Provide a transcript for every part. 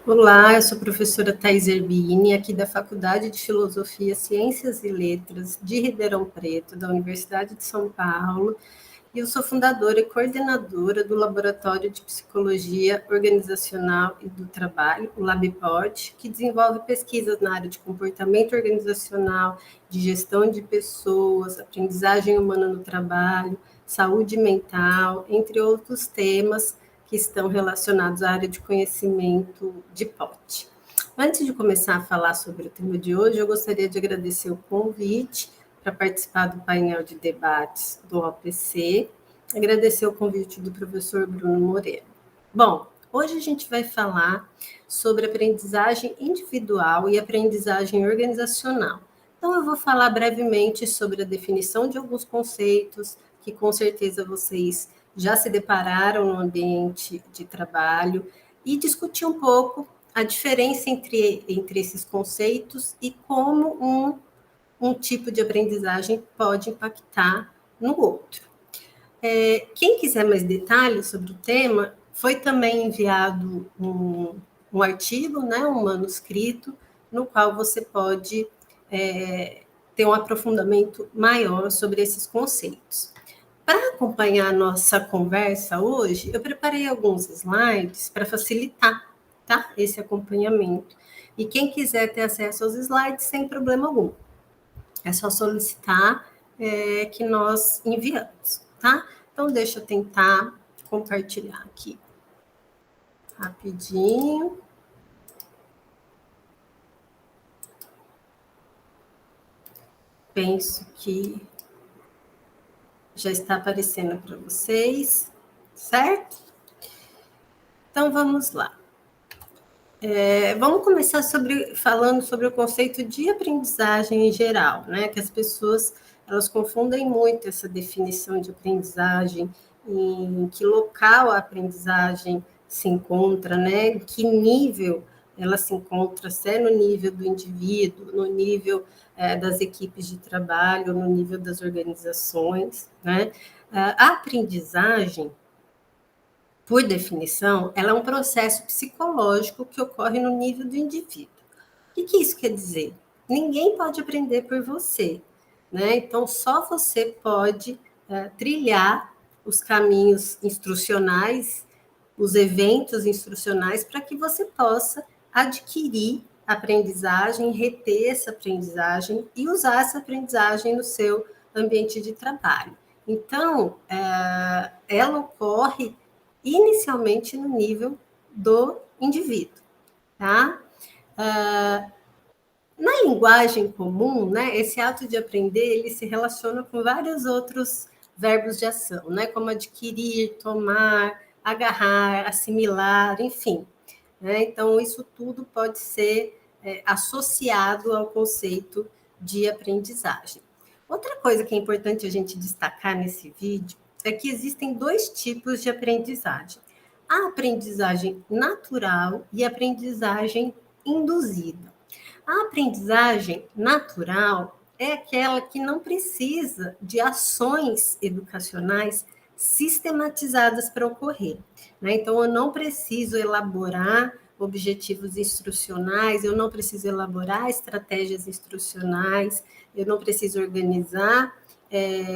Olá, eu sou a professora Thais Erbini, aqui da Faculdade de Filosofia, Ciências e Letras de Ribeirão Preto, da Universidade de São Paulo, e eu sou fundadora e coordenadora do Laboratório de Psicologia Organizacional e do Trabalho, o LabPod, que desenvolve pesquisas na área de comportamento organizacional, de gestão de pessoas, aprendizagem humana no trabalho, saúde mental, entre outros temas que estão relacionados à área de conhecimento de POT. Antes de começar a falar sobre o tema de hoje, eu gostaria de agradecer o convite para participar do painel de debates do OPC, agradecer o convite do professor Bruno Moreira. Bom, hoje a gente vai falar sobre aprendizagem individual e aprendizagem organizacional. Então, eu vou falar brevemente sobre a definição de alguns conceitos que com certeza vocês já se depararam no ambiente de trabalho e discutir um pouco a diferença entre esses conceitos e como um tipo de aprendizagem pode impactar no outro. Quem quiser mais detalhes sobre o tema, foi também enviado um artigo, né, um manuscrito, no qual você pode ter um aprofundamento maior sobre esses conceitos. Para acompanhar a nossa conversa hoje, eu preparei alguns slides para facilitar, tá, esse acompanhamento. E quem quiser ter acesso aos slides, sem problema algum. É só solicitar que nós enviamos, tá? Então, deixa eu tentar compartilhar aqui rapidinho. Penso que já está aparecendo para vocês, certo? Então, vamos lá. Vamos começar falando sobre o conceito de aprendizagem em geral, né? Que as pessoas elas confundem muito essa definição de aprendizagem, em que local a aprendizagem se encontra, né? Em que nível ela se encontra, se é no nível do indivíduo, no nível das equipes de trabalho, no nível das organizações, né? A aprendizagem, por definição, ela é um processo psicológico que ocorre no nível do indivíduo. O que isso quer dizer? Ninguém pode aprender por você, né? Então, só você pode trilhar os caminhos instrucionais, os eventos instrucionais, para que você possa adquirir aprendizagem, reter essa aprendizagem e usar essa aprendizagem no seu ambiente de trabalho. Então, ela ocorre inicialmente no nível do indivíduo, tá? Na linguagem comum, né, esse ato de aprender, ele se relaciona com vários outros verbos de ação, né, como adquirir, tomar, agarrar, assimilar, enfim. Né? Então, isso tudo pode ser associado ao conceito de aprendizagem. Outra coisa que é importante a gente destacar nesse vídeo é que existem dois tipos de aprendizagem: a aprendizagem natural e a aprendizagem induzida. A aprendizagem natural é aquela que não precisa de ações educacionais sistematizadas para ocorrer, né? Então, eu não preciso elaborar objetivos instrucionais, eu não preciso elaborar estratégias instrucionais, eu não preciso organizar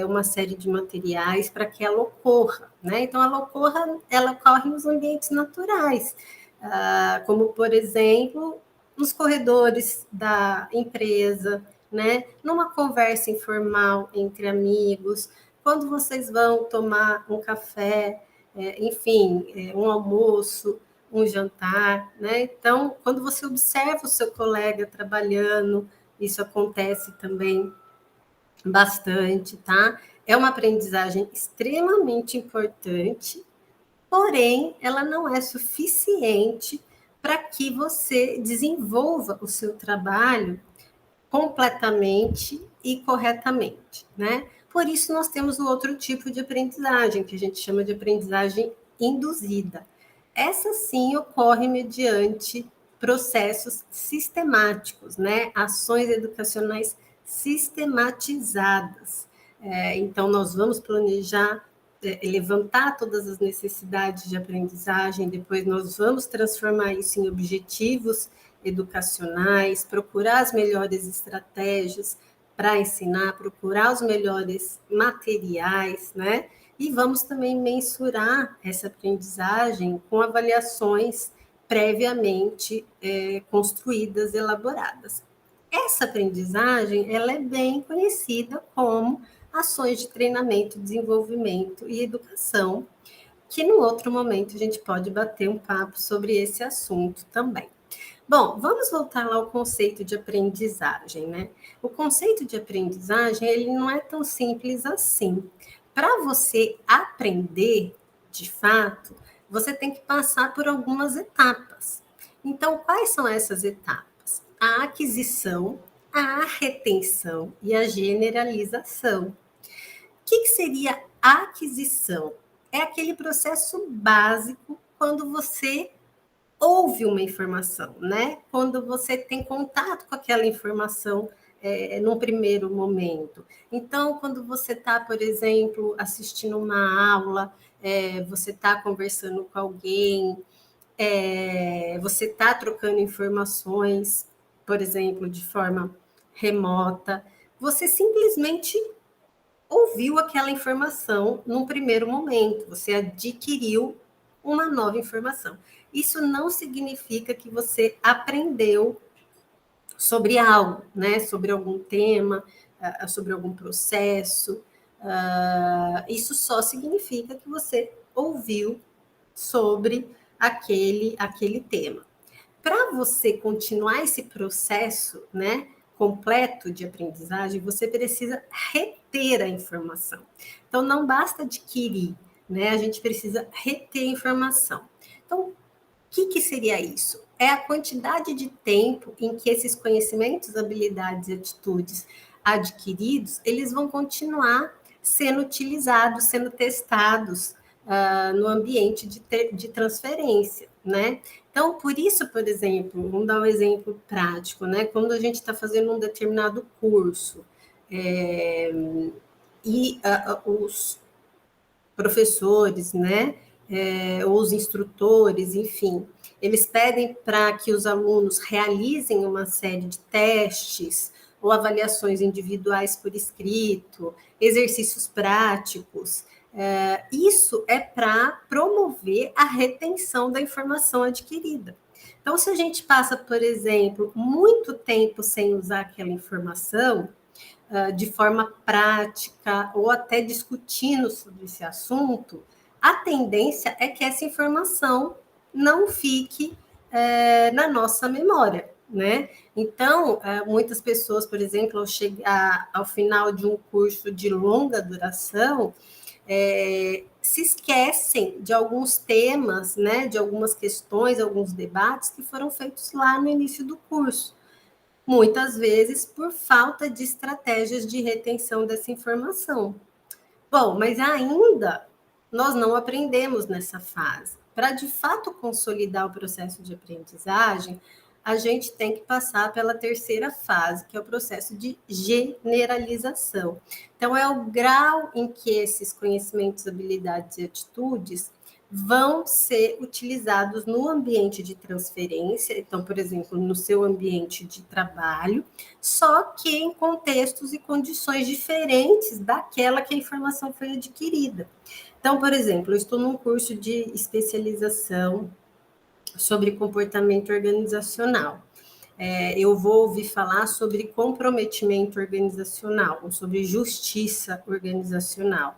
uma série de materiais para que ela ocorra, né? Então, ela ocorre nos ambientes naturais, como, por exemplo, nos corredores da empresa, né? Numa conversa informal entre amigos, quando vocês vão tomar um café, enfim, um almoço, um jantar, né? Então, quando você observa o seu colega trabalhando, isso acontece também bastante, tá? É uma aprendizagem extremamente importante, porém, ela não é suficiente para que você desenvolva o seu trabalho completamente e corretamente, né? Por isso, nós temos o outro tipo de aprendizagem, que a gente chama de aprendizagem induzida. Essa sim ocorre mediante processos sistemáticos, né? Ações educacionais sistematizadas. Então, nós vamos planejar levantar todas as necessidades de aprendizagem, depois nós vamos transformar isso em objetivos educacionais, procurar as melhores estratégias para ensinar, procurar os melhores materiais, né? E vamos também mensurar essa aprendizagem com avaliações previamente construídas, elaboradas. Essa aprendizagem, ela é bem conhecida como ações de treinamento, desenvolvimento e educação, que no outro momento a gente pode bater um papo sobre esse assunto também. Bom, vamos voltar lá ao conceito de aprendizagem, né? O conceito de aprendizagem, ele não é tão simples assim. Para você aprender, de fato, você tem que passar por algumas etapas. Então, quais são essas etapas? A aquisição, a retenção e a generalização. O que seria a aquisição? É aquele processo básico quando você ouve uma informação, né? Quando você tem contato com aquela informação num primeiro momento. Então, quando você está, por exemplo, assistindo uma aula, você está conversando com alguém, você está trocando informações, por exemplo, de forma remota, você simplesmente ouviu aquela informação num primeiro momento, você adquiriu uma nova informação. Isso não significa que você aprendeu sobre algo, né? Sobre algum tema, sobre algum processo. Isso só significa que você ouviu sobre aquele tema. Para você continuar esse processo, né, completo de aprendizagem, você precisa reter a informação. Então, não basta adquirir, né? A gente precisa reter a informação. Então, o que seria isso? É a quantidade de tempo em que esses conhecimentos, habilidades e atitudes adquiridos, eles vão continuar sendo utilizados, sendo testados no ambiente de transferência, né? Então, por isso, por exemplo, vamos dar um exemplo prático, né? Quando a gente está fazendo um determinado curso os professores, né? Ou os instrutores, enfim, eles pedem para que os alunos realizem uma série de testes ou avaliações individuais por escrito, exercícios práticos. Isso é para promover a retenção da informação adquirida. Então, se a gente passa, por exemplo, muito tempo sem usar aquela informação, de forma prática ou até discutindo sobre esse assunto, a tendência é que essa informação não fique na nossa memória, né? Então, muitas pessoas, por exemplo, ao chegar ao final de um curso de longa duração, se esquecem de alguns temas, né, de algumas questões, alguns debates que foram feitos lá no início do curso. Muitas vezes por falta de estratégias de retenção dessa informação. Bom, mas ainda nós não aprendemos nessa fase. Para de fato consolidar o processo de aprendizagem, a gente tem que passar pela terceira fase, que é o processo de generalização. Então, é o grau em que esses conhecimentos, habilidades e atitudes vão ser utilizados no ambiente de transferência, então, por exemplo, no seu ambiente de trabalho, só que em contextos e condições diferentes daquela que a informação foi adquirida. Então, por exemplo, eu estou num curso de especialização sobre comportamento organizacional. Eu vou ouvir falar sobre comprometimento organizacional, ou sobre justiça organizacional.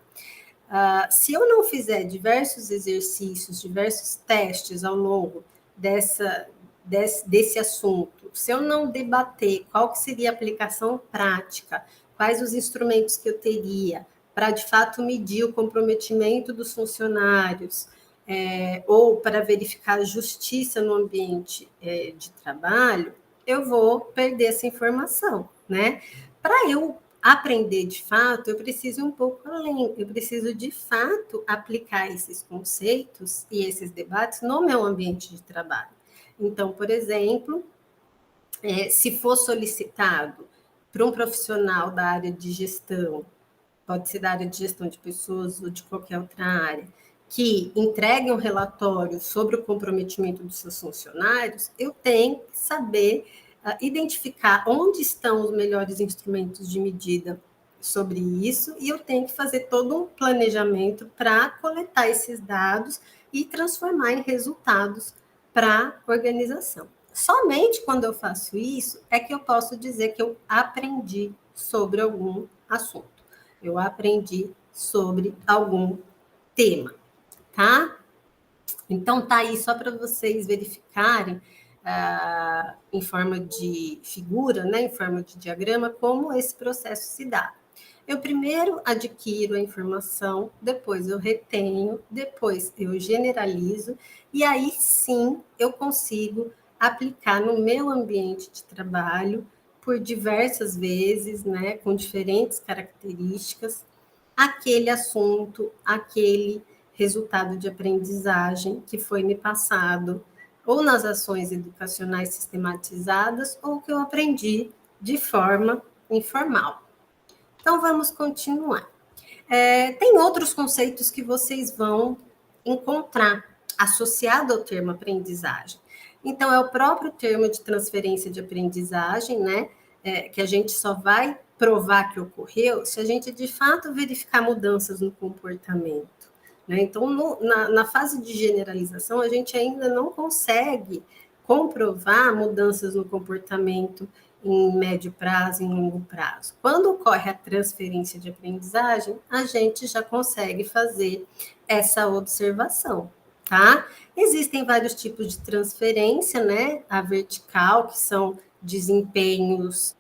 Se eu não fizer diversos exercícios, diversos testes ao longo desse assunto, se eu não debater qual que seria a aplicação prática, quais os instrumentos que eu teria para, de fato, medir o comprometimento dos funcionários, ou para verificar a justiça no ambiente de trabalho, eu vou perder essa informação, né? Para eu aprender de fato, eu preciso ir um pouco além, eu preciso de fato aplicar esses conceitos e esses debates no meu ambiente de trabalho. Então, por exemplo, se for solicitado para um profissional da área de gestão pode ser da área de gestão de pessoas ou de qualquer outra área, que entregue um relatório sobre o comprometimento dos seus funcionários, eu tenho que saber identificar onde estão os melhores instrumentos de medida sobre isso, e eu tenho que fazer todo um planejamento para coletar esses dados e transformar em resultados para a organização. Somente quando eu faço isso é que eu posso dizer que eu aprendi sobre algum assunto. Eu aprendi sobre algum tema, tá? Então, tá aí só para vocês verificarem, em forma de figura, né, em forma de diagrama, como esse processo se dá. Eu primeiro adquiro a informação, depois eu retenho, depois eu generalizo, e aí sim eu consigo aplicar no meu ambiente de trabalho por diversas vezes, né, com diferentes características, aquele assunto, aquele resultado de aprendizagem que foi me passado, ou nas ações educacionais sistematizadas, ou que eu aprendi de forma informal. Então, vamos continuar. Tem outros conceitos que vocês vão encontrar associado ao termo aprendizagem. Então, é o próprio termo de transferência de aprendizagem, né? Que a gente só vai provar que ocorreu se a gente, de fato, verificar mudanças no comportamento. Né? Então, na fase de generalização, a gente ainda não consegue comprovar mudanças no comportamento em médio prazo, em longo prazo. Quando ocorre a transferência de aprendizagem, a gente já consegue fazer essa observação, tá? Existem vários tipos de transferência, né? A vertical, que são desempenhos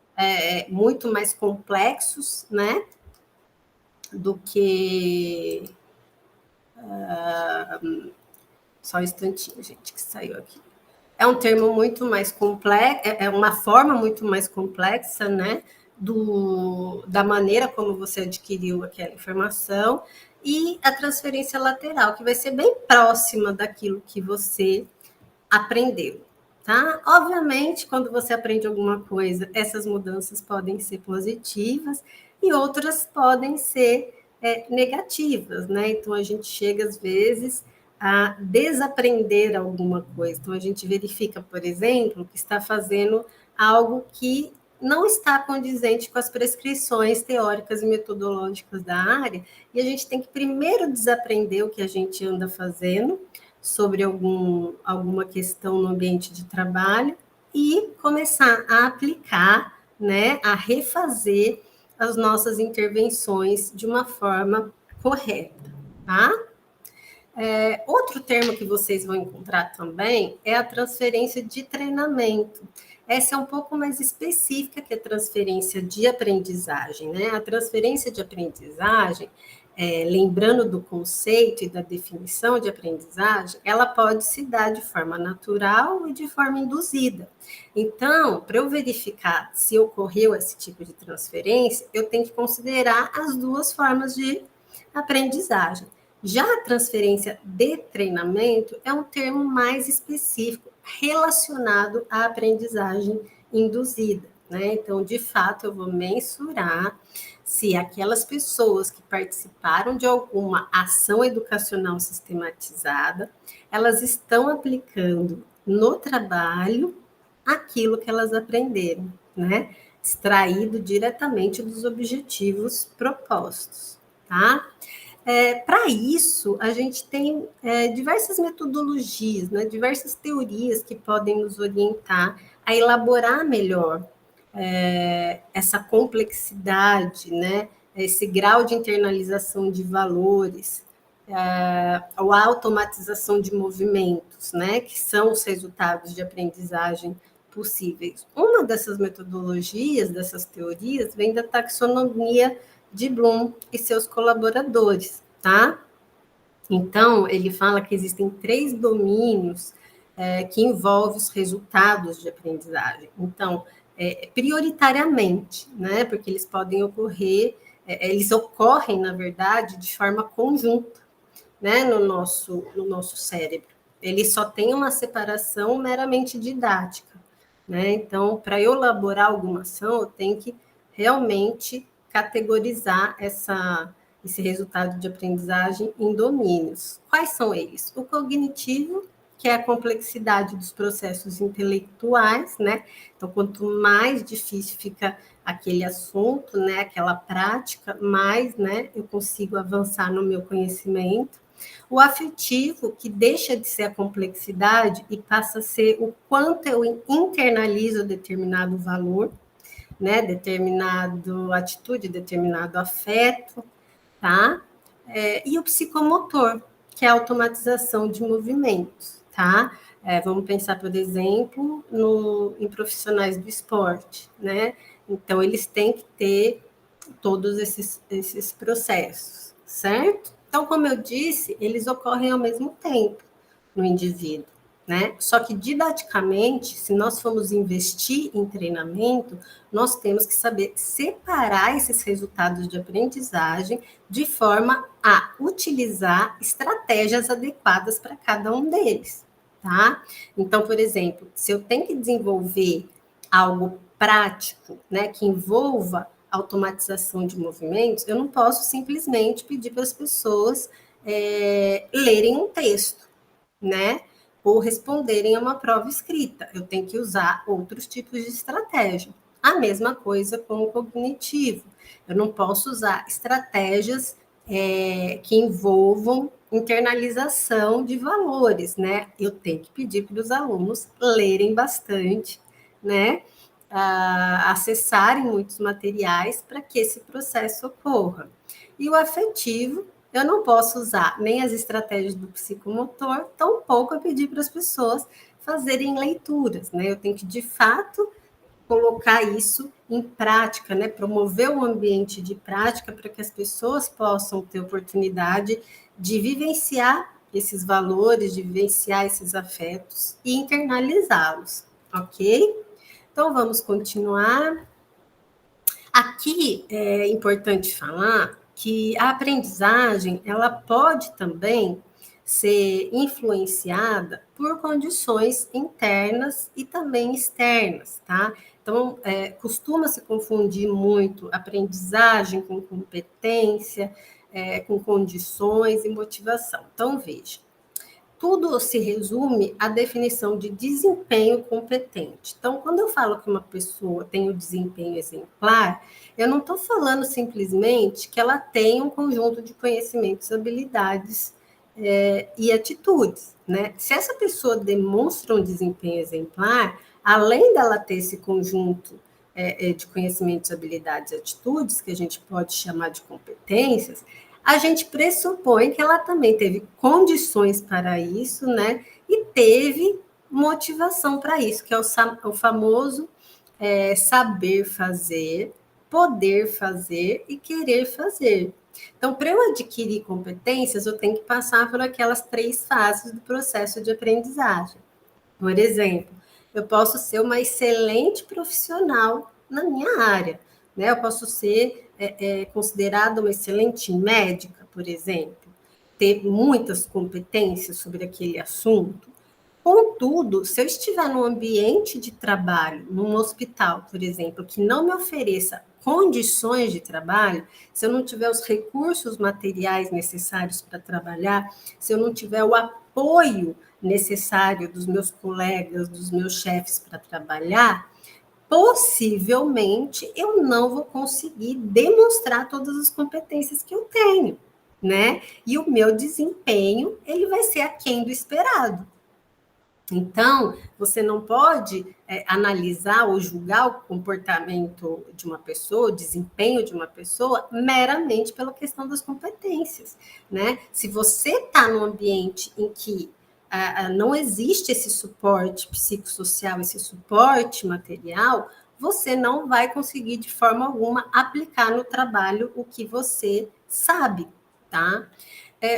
muito mais complexos, né? Do que. Só um instantinho, gente, que saiu aqui. É um termo muito mais complexo, é uma forma muito mais complexa, né, da maneira como você adquiriu aquela informação, e a transferência lateral, que vai ser bem próxima daquilo que você aprendeu, tá? Obviamente, quando você aprende alguma coisa, essas mudanças podem ser positivas e outras podem ser negativas, né? Então, a gente chega, às vezes, a desaprender alguma coisa. Então, a gente verifica, por exemplo, que está fazendo algo que não está condizente com as prescrições teóricas e metodológicas da área, e a gente tem que primeiro desaprender o que a gente anda fazendo sobre alguma questão no ambiente de trabalho e começar a aplicar, né, a refazer as nossas intervenções de uma forma correta, tá? Outro termo que vocês vão encontrar também é a transferência de treinamento. Essa é um pouco mais específica que a transferência de aprendizagem, né? A transferência de aprendizagem, lembrando do conceito e da definição de aprendizagem, ela pode se dar de forma natural e de forma induzida. Então, para eu verificar se ocorreu esse tipo de transferência, eu tenho que considerar as duas formas de aprendizagem. Já a transferência de treinamento é um termo mais específico relacionado à aprendizagem induzida, né? Então, de fato, eu vou mensurar se aquelas pessoas que participaram de alguma ação educacional sistematizada, elas estão aplicando no trabalho aquilo que elas aprenderam, né? Extraído diretamente dos objetivos propostos, tá? Para isso, a gente tem diversas metodologias, né, diversas teorias que podem nos orientar a elaborar melhor essa complexidade, né, esse grau de internalização de valores, ou a automatização de movimentos, né, que são os resultados de aprendizagem possíveis. Uma dessas metodologias, dessas teorias, vem da taxonomia de Bloom e seus colaboradores, tá? Então, ele fala que existem 3 domínios que envolvem os resultados de aprendizagem. Então, prioritariamente, né? Porque eles podem ocorrer, eles ocorrem, na verdade, de forma conjunta, né? No nosso cérebro. Ele só tem uma separação meramente didática, né? Então, para eu elaborar alguma ação, eu tenho que realmente categorizar esse resultado de aprendizagem em domínios. Quais são eles? O cognitivo, que é a complexidade dos processos intelectuais, né? Então, quanto mais difícil fica aquele assunto, né, aquela prática, mais, né, eu consigo avançar no meu conhecimento. O afetivo, que deixa de ser a complexidade e passa a ser o quanto eu internalizo determinado valor, né, determinado atitude, determinado afeto, tá? E o psicomotor, que é a automatização de movimentos, tá? Vamos pensar, por exemplo, em profissionais do esporte, né? Então, eles têm que ter todos esses processos, certo? Então, como eu disse, eles ocorrem ao mesmo tempo no indivíduo, né? Só que didaticamente, se nós formos investir em treinamento, nós temos que saber separar esses resultados de aprendizagem de forma a utilizar estratégias adequadas para cada um deles, tá? Então, por exemplo, se eu tenho que desenvolver algo prático, né, que envolva automatização de movimentos, eu não posso simplesmente pedir para as pessoas lerem um texto, né? Ou responderem a uma prova escrita. Eu tenho que usar outros tipos de estratégia. A mesma coisa com o cognitivo. Eu não posso usar estratégias que envolvam internalização de valores, né? Eu tenho que pedir para os alunos lerem bastante, né? Acessarem muitos materiais para que esse processo ocorra. E o afetivo, eu não posso usar nem as estratégias do psicomotor, tampouco eu pedir para as pessoas fazerem leituras, né? Eu tenho que, de fato, colocar isso em prática, né? Promover um ambiente de prática para que as pessoas possam ter oportunidade de vivenciar esses valores, de vivenciar esses afetos e internalizá-los, ok? Então, vamos continuar. Aqui é importante falar que a aprendizagem, ela pode também ser influenciada por condições internas e também externas, tá? Então, costuma se confundir muito aprendizagem com competência, com condições e motivação. Então, veja, tudo se resume à definição de desempenho competente. Então, quando eu falo que uma pessoa tem o desempenho exemplar, eu não estou falando simplesmente que ela tem um conjunto de conhecimentos, habilidades e atitudes, né? Se essa pessoa demonstra um desempenho exemplar, além dela ter esse conjunto de conhecimentos, habilidades e atitudes, que a gente pode chamar de competências, a gente pressupõe que ela também teve condições para isso, né? E teve motivação para isso, que é o famoso saber fazer, poder fazer e querer fazer. Então, para eu adquirir competências, eu tenho que passar por aquelas 3 fases do processo de aprendizagem. Por exemplo, eu posso ser uma excelente profissional na minha área, né? Eu posso ser considerada uma excelente médica, por exemplo, ter muitas competências sobre aquele assunto. Contudo, se eu estiver num ambiente de trabalho, num hospital, por exemplo, que não me ofereça condições de trabalho, se eu não tiver os recursos materiais necessários para trabalhar, se eu não tiver o apoio necessário dos meus colegas, dos meus chefes para trabalhar, possivelmente eu não vou conseguir demonstrar todas as competências que eu tenho, né? E o meu desempenho, ele vai ser aquém do esperado. Então, você não pode analisar ou julgar o comportamento de uma pessoa, o desempenho de uma pessoa, meramente pela questão das competências, né? Se você está num ambiente em que não existe esse suporte psicossocial, esse suporte material, você não vai conseguir, de forma alguma, aplicar no trabalho o que você sabe, tá?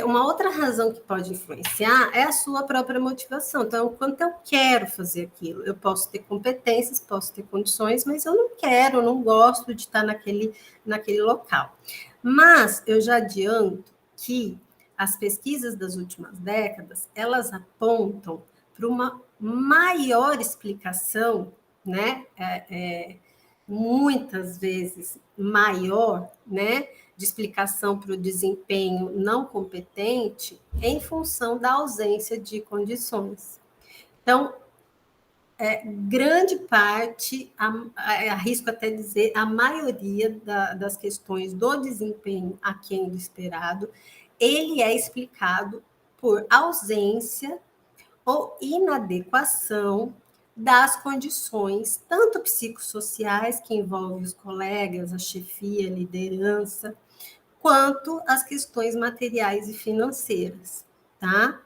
Uma outra razão que pode influenciar é a sua própria motivação. Então, o quanto eu quero fazer aquilo. Eu posso ter competências, posso ter condições, mas eu não quero, eu não gosto de estar naquele local. Mas eu já adianto que as pesquisas das últimas décadas, elas apontam para uma maior explicação, né, muitas vezes maior, né, de explicação para o desempenho não competente em função da ausência de condições. Então, grande parte, arrisco até dizer, a maioria das questões do desempenho aquém do esperado, ele é explicado por ausência ou inadequação das condições, tanto psicossociais, que envolvem os colegas, a chefia, a liderança, quanto as questões materiais e financeiras, tá?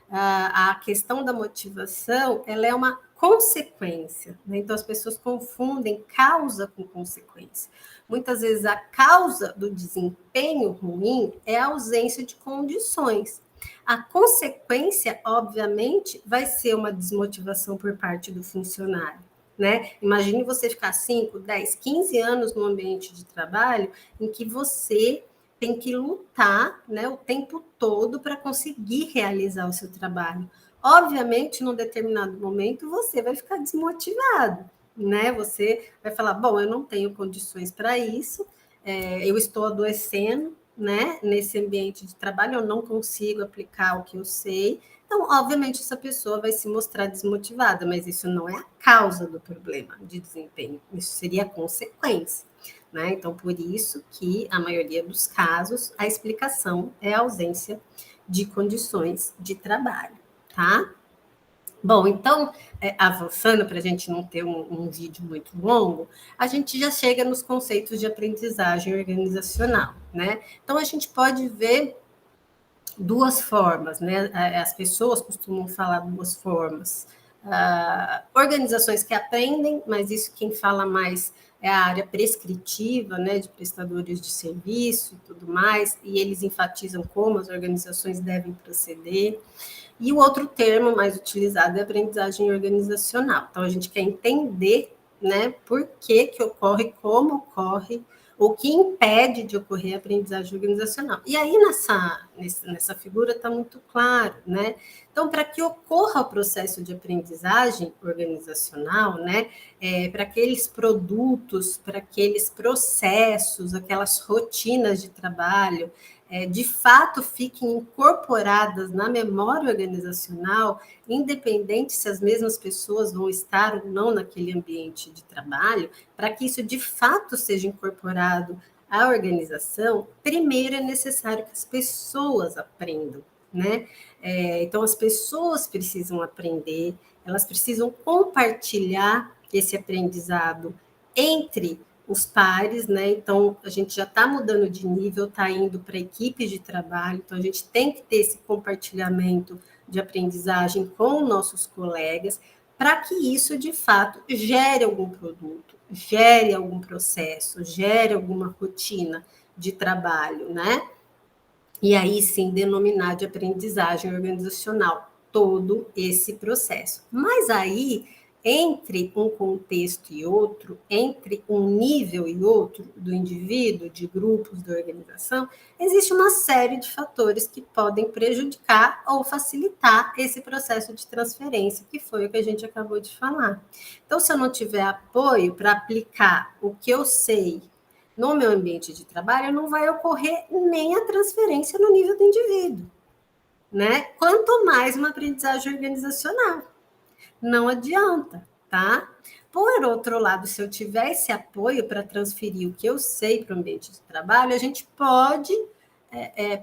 A questão da motivação, ela é uma consequência, né? Então as pessoas confundem causa com consequência. Muitas vezes a causa do desempenho ruim é a ausência de condições. A consequência, obviamente, vai ser uma desmotivação por parte do funcionário, né? Imagine você ficar 5, 10, 15 anos no ambiente de trabalho em que você tem que lutar, né, o tempo todo para conseguir realizar o seu trabalho. Obviamente, num determinado momento, você vai ficar desmotivado, né? Você vai falar, bom, eu não tenho condições para isso, eu estou adoecendo, né, nesse ambiente de trabalho, eu não consigo aplicar o que eu sei. Então, obviamente, essa pessoa vai se mostrar desmotivada, mas isso não é a causa do problema de desempenho, isso seria a consequência. Né? Então, por isso que, a maioria dos casos, a explicação é a ausência de condições de trabalho, tá? Bom, então, avançando para a gente não ter um vídeo muito longo, a gente já chega nos conceitos de aprendizagem organizacional, né? Então, a gente pode ver duas formas, né? As pessoas costumam falar duas formas. Organizações que aprendem, mas isso quem fala mais é a área prescritiva, né, de prestadores de serviço e tudo mais, e eles enfatizam como as organizações devem proceder. E o outro termo mais utilizado é aprendizagem organizacional. Então, a gente quer entender, né, por que ocorre, como ocorre, o que impede de ocorrer a aprendizagem organizacional. E aí, nessa figura, está muito claro, né? Então, para que ocorra o processo de aprendizagem organizacional, né, para aqueles produtos, para aqueles processos, aquelas rotinas de trabalho, de fato fiquem incorporadas na memória organizacional, independente se as mesmas pessoas vão estar ou não naquele ambiente de trabalho, para que isso de fato seja incorporado à organização, primeiro é necessário que as pessoas aprendam, né? Então, as pessoas precisam aprender, elas precisam compartilhar esse aprendizado entre os pares, né? Então, a gente já está mudando de nível, está indo para equipes de trabalho, então a gente tem que ter esse compartilhamento de aprendizagem com nossos colegas, para que isso, de fato, gere algum produto, gere algum processo, gere alguma rotina de trabalho, né? E aí sim denominar de aprendizagem organizacional todo esse processo. Mas aí, entre um contexto e outro, entre um nível e outro do indivíduo, de grupos, da organização, existe uma série de fatores que podem prejudicar ou facilitar esse processo de transferência, que foi o que a gente acabou de falar. Então, se eu não tiver apoio para aplicar o que eu sei no meu ambiente de trabalho, não vai ocorrer nem a transferência no nível do indivíduo, né? Quanto mais uma aprendizagem organizacional. Não adianta, tá? Por outro lado, se eu tiver esse apoio para transferir o que eu sei para o ambiente de trabalho, a gente pode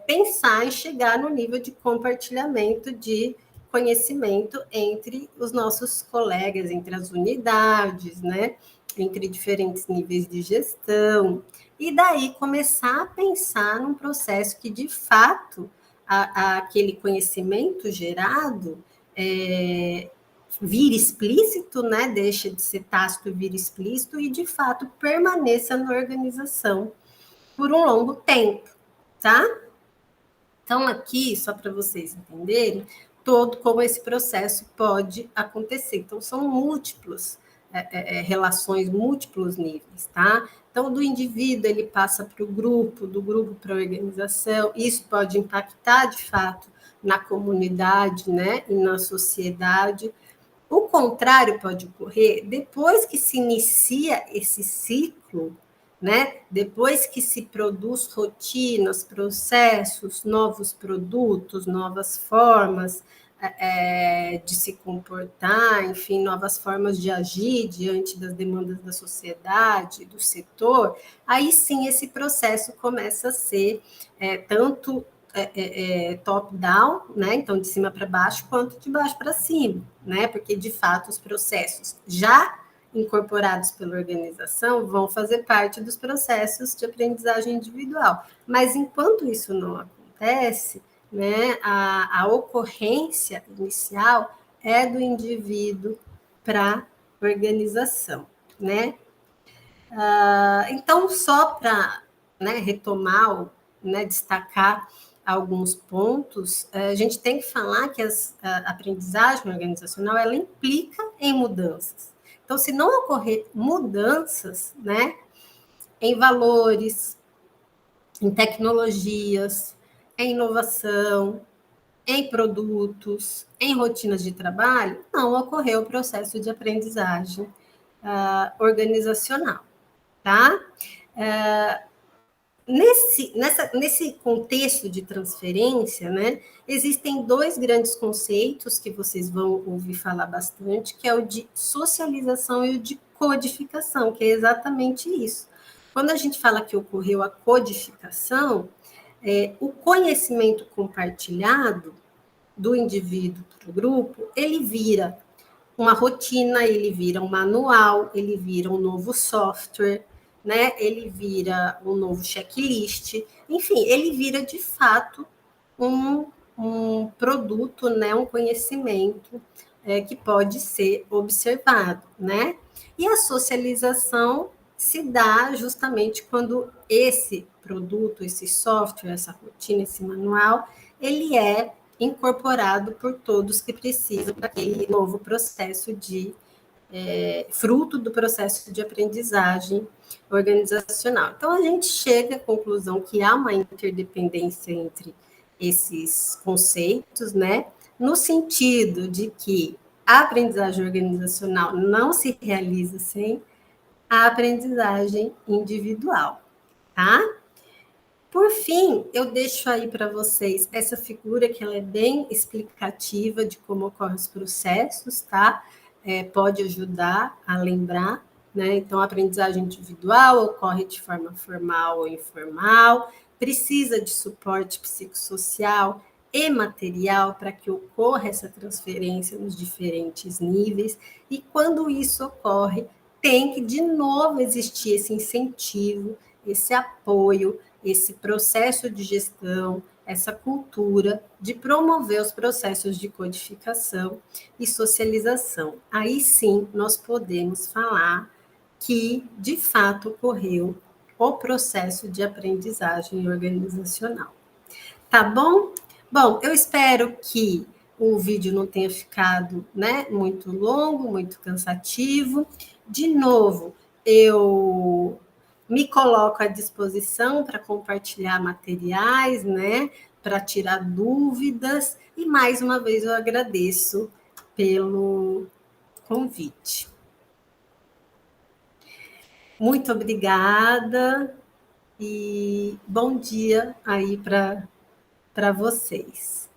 pensar em chegar no nível de compartilhamento de conhecimento entre os nossos colegas, entre as unidades, né? Entre diferentes níveis de gestão, e daí começar a pensar num processo que, de fato, aquele conhecimento gerado vire explícito, né? Deixa de ser tácito e vire explícito, e, de fato, permaneça na organização por um longo tempo, tá? Então, aqui, só para vocês entenderem, todo como esse processo pode acontecer. Então, são múltiplos relações, múltiplos níveis, tá? Então, do indivíduo, ele passa para o grupo, do grupo para a organização, isso pode impactar, de fato, na comunidade, né, e na sociedade. O contrário pode ocorrer depois que se inicia esse ciclo, né? Depois que se produz rotinas, processos, novos produtos, novas formas de se comportar, enfim, novas formas de agir diante das demandas da sociedade, do setor, aí sim esse processo começa a ser tanto top-down, né? Então, de cima para baixo, quanto de baixo para cima, né? Porque, de fato, os processos já incorporados pela organização vão fazer parte dos processos de aprendizagem individual. Mas, enquanto isso não acontece, né, a ocorrência inicial é do indivíduo para a organização, né? Então, só para, né, retomar, né, destacar alguns pontos, a gente tem que falar que a aprendizagem organizacional ela implica em mudanças. Então, se não ocorrer mudanças, né, em valores, em tecnologias, em inovação, em produtos, em rotinas de trabalho, não ocorreu o processo de aprendizagem organizacional, tá? Nesse contexto de transferência, né, existem dois grandes conceitos que vocês vão ouvir falar bastante, que é o de socialização e o de codificação, que é exatamente isso. Quando a gente fala que ocorreu a codificação, o conhecimento compartilhado do indivíduo para o grupo, ele vira uma rotina, ele vira um manual, ele vira um novo software, né? Ele vira um novo checklist, enfim, ele vira de fato um produto, né? Um conhecimento que pode ser observado, né? E a socialização se dá justamente quando esse produto, esse software, essa rotina, esse manual, ele é incorporado por todos que precisam daquele novo processo de fruto do processo de aprendizagem organizacional. Então, a gente chega à conclusão que há uma interdependência entre esses conceitos, né? No sentido de que a aprendizagem organizacional não se realiza sem a aprendizagem individual, tá? Por fim, eu deixo aí para vocês essa figura que ela é bem explicativa de como ocorrem os processos, tá? Pode ajudar a lembrar, né? Então, a aprendizagem individual ocorre de forma formal ou informal, precisa de suporte psicossocial e material para que ocorra essa transferência nos diferentes níveis, e quando isso ocorre, tem que de novo existir esse incentivo, esse apoio, esse processo de gestão, essa cultura de promover os processos de codificação e socialização. Aí sim nós podemos falar que, de fato, ocorreu o processo de aprendizagem organizacional. Tá bom? Bom, eu espero que o vídeo não tenha ficado, né, muito longo, muito cansativo. De novo, eu me coloco à disposição para compartilhar materiais, né, para tirar dúvidas, e mais uma vez eu agradeço pelo convite. Muito obrigada e bom dia aí para vocês.